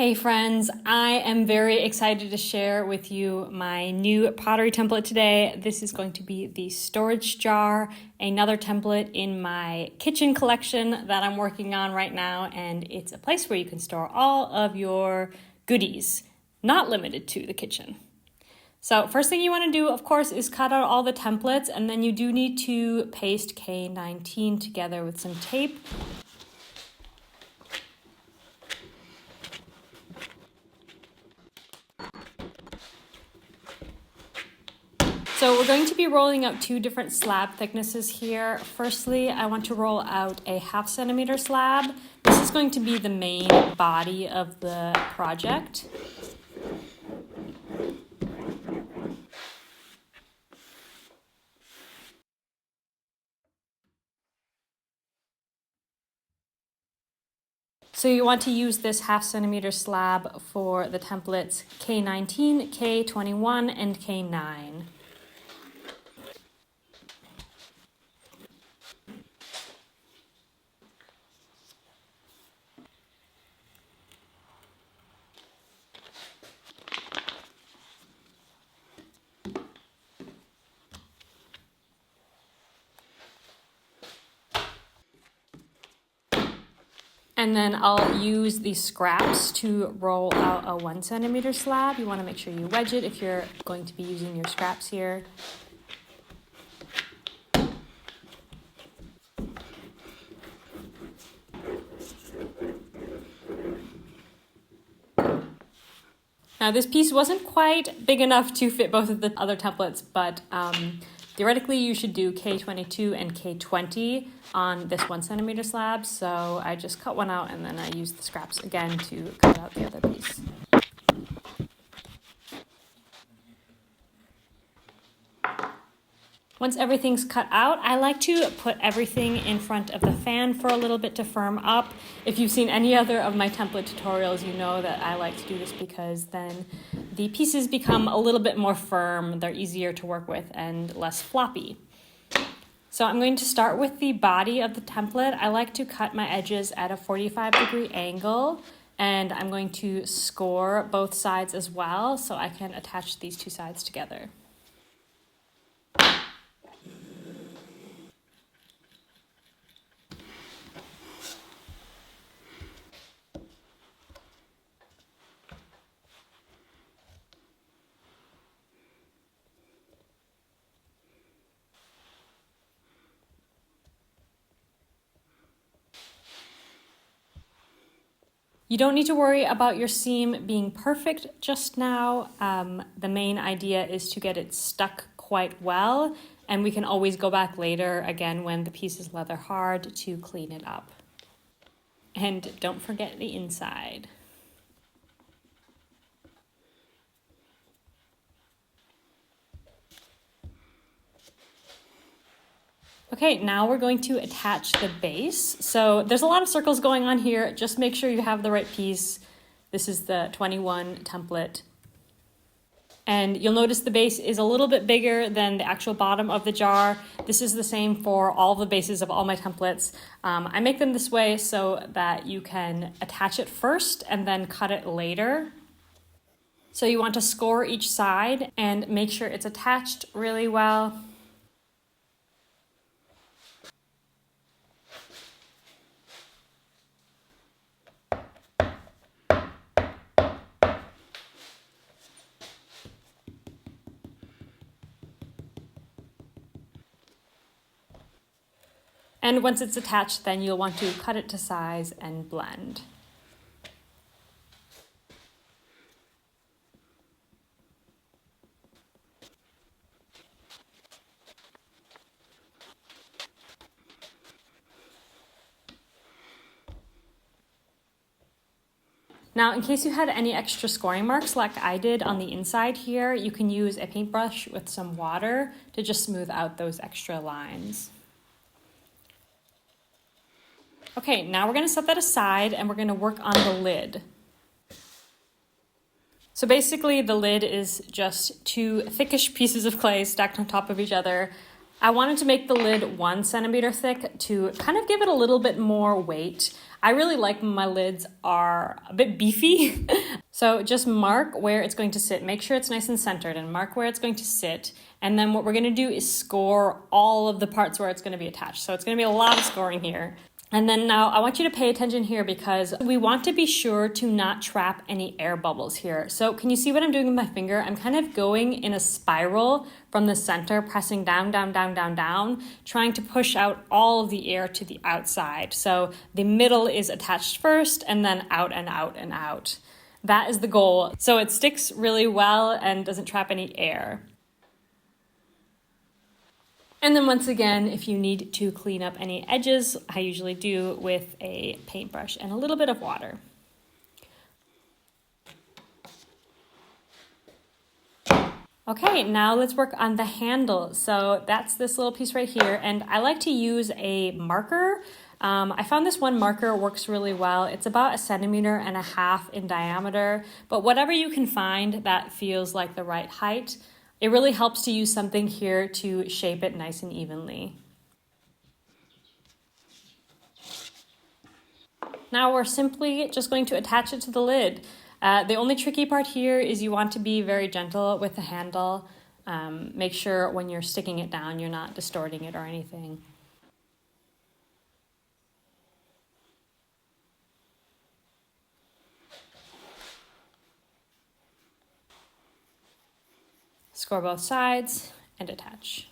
Hey friends, I am very excited to share with you my new pottery template today. This is going to be the storage jar, another template in my kitchen collection that I'm working on right now, and it's a place where you can store all of your goodies, not limited to the kitchen. So first thing you want to do, of course, is cut out all the templates, and then you do need to paste K19 together with some tape. So we're going to be rolling out two different slab thicknesses here. Firstly, I want to roll out a 1/2 centimeter slab. This is going to be the main body of the project. So you want to use this 1/2 centimeter slab for the templates K19, K21, and K9. And then I'll use these scraps to roll out a 1 centimeter slab. You want to make sure you wedge it if you're going to be using your scraps here. Now this piece wasn't quite big enough to fit both of the other templates, but theoretically you should do K22 and K20 on this 1 centimeter slab. So I just cut one out and then I used the scraps again to cut out the other piece. Once everything's cut out, I like to put everything in front of the fan for a little bit to firm up. If you've seen any other of my template tutorials, you know that I like to do this because then the pieces become a little bit more firm, they're easier to work with and less floppy. So I'm going to start with the body of the template. I like to cut my edges at a 45-degree angle, and I'm going to score both sides as well so I can attach these two sides together. You don't need to worry about your seam being perfect just now. The main idea is to get it stuck quite well, and we can always go back later, again, when the piece is leather hard, to clean it up. And don't forget the inside. Okay, now we're going to attach the base. So there's a lot of circles going on here. Just make sure you have the right piece. This is the 21 template. And you'll notice the base is a little bit bigger than the actual bottom of the jar. This is the same for all the bases of all my templates. I make them this way so that you can attach it first and then cut it later. So you want to score each side and make sure it's attached really well. And once it's attached, then you'll want to cut it to size and blend. Now, in case you had any extra scoring marks like I did on the inside here, you can use a paintbrush with some water to just smooth out those extra lines. Okay, now we're going to set that aside and we're going to work on the lid. So basically the lid is just two thickish pieces of clay stacked on top of each other. I wanted to make the lid 1 centimeter thick to kind of give it a little bit more weight. I really like when my lids are a bit beefy. So just mark where it's going to sit. Make sure it's nice and centered and mark where it's going to sit. And then what we're gonna do is score all of the parts where it's gonna be attached. So it's gonna be a lot of scoring here. And then now I want you to pay attention here because we want to be sure to not trap any air bubbles here. So can you see what I'm doing with my finger? I'm kind of going in a spiral from the center, pressing down, down, down, down, down, trying to push out all of the air to the outside. So the middle is attached first and then out and out and out. That is the goal. So it sticks really well and doesn't trap any air. And then once again, if you need to clean up any edges, I usually do with a paintbrush and a little bit of water. Okay, now let's work on the handle. So that's this little piece right here, and I like to use a marker. I found this one marker works really well. It's about 1.5 centimeters in diameter, but whatever you can find that feels like the right height. It really helps to use something here to shape it nice and evenly. Now we're simply just going to attach it to the lid. The only tricky part here is you want to be very gentle with the handle. Make sure when you're sticking it down, you're not distorting it or anything. Score both sides and attach.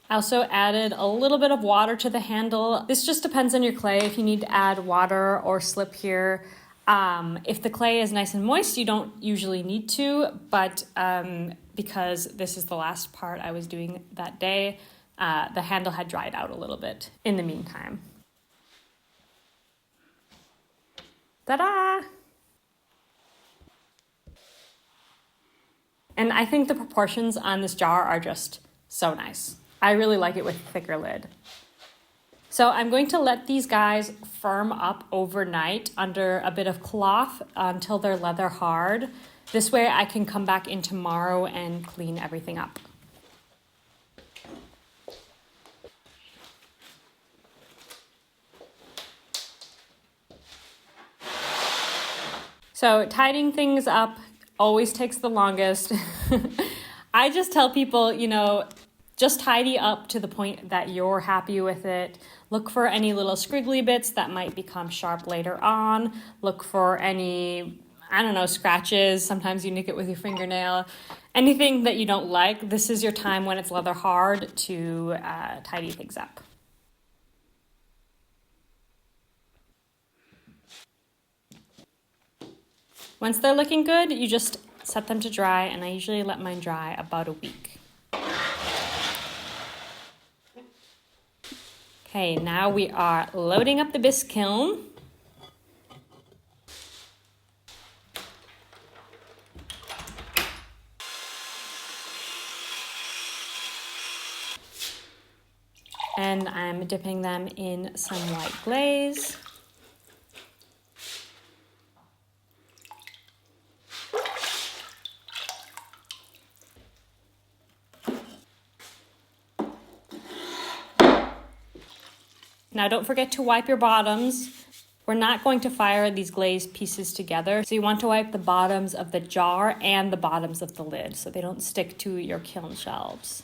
I also added a little bit of water to the handle. This just depends on your clay if you need to add water or slip here. If the clay is nice and moist, you don't usually need to, but because this is the last part I was doing that day, the handle had dried out a little bit in the meantime. Ta-da! And I think the proportions on this jar are just so nice. I really like it with a thicker lid. So I'm going to let these guys firm up overnight under a bit of cloth until they're leather hard. This way I can come back in tomorrow and clean everything up. So tidying things up always takes the longest. I just tell people, just tidy up to the point that you're happy with it. Look for any little scriggly bits that might become sharp later on. Look for any, scratches. Sometimes you nick it with your fingernail. Anything that you don't like, this is your time when it's leather hard to tidy things up. Once they're looking good, you just set them to dry, and I usually let mine dry about a week. Okay, now we are loading up the bisque kiln. And I'm dipping them in some white glaze. Now don't forget to wipe your bottoms. We're not going to fire these glazed pieces together, so you want to wipe the bottoms of the jar and the bottoms of the lid so they don't stick to your kiln shelves.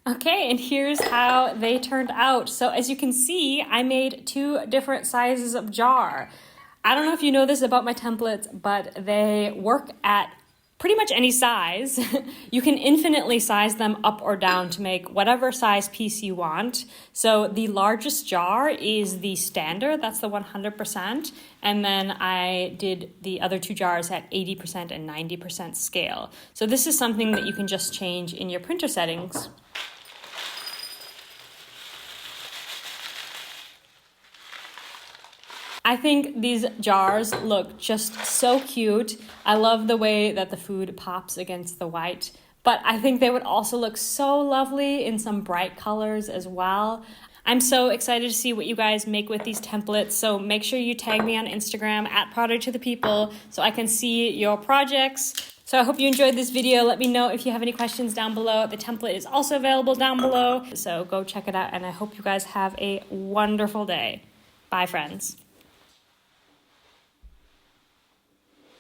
Okay, and here's how they turned out. So as you can see, I made 2 different sizes of jar. I don't know if you know this about my templates, but they work at pretty much any size. You can infinitely size them up or down to make whatever size piece you want. So the largest jar is the standard, that's the 100%. And then I did the other 2 jars at 80% and 90% scale. So this is something that you can just change in your printer settings. I think these jars look just so cute. I love the way that the food pops against the white. but I think they would also look so lovely in some bright colors as well. I'm so excited to see what you guys make with these templates, so make sure you tag me on Instagram at Pottery to the People so I can see your projects. So I hope you enjoyed this video. Let me know if you have any questions down below. The template is also available down below, so go check it out, and I hope you guys have a wonderful day. Bye, friends.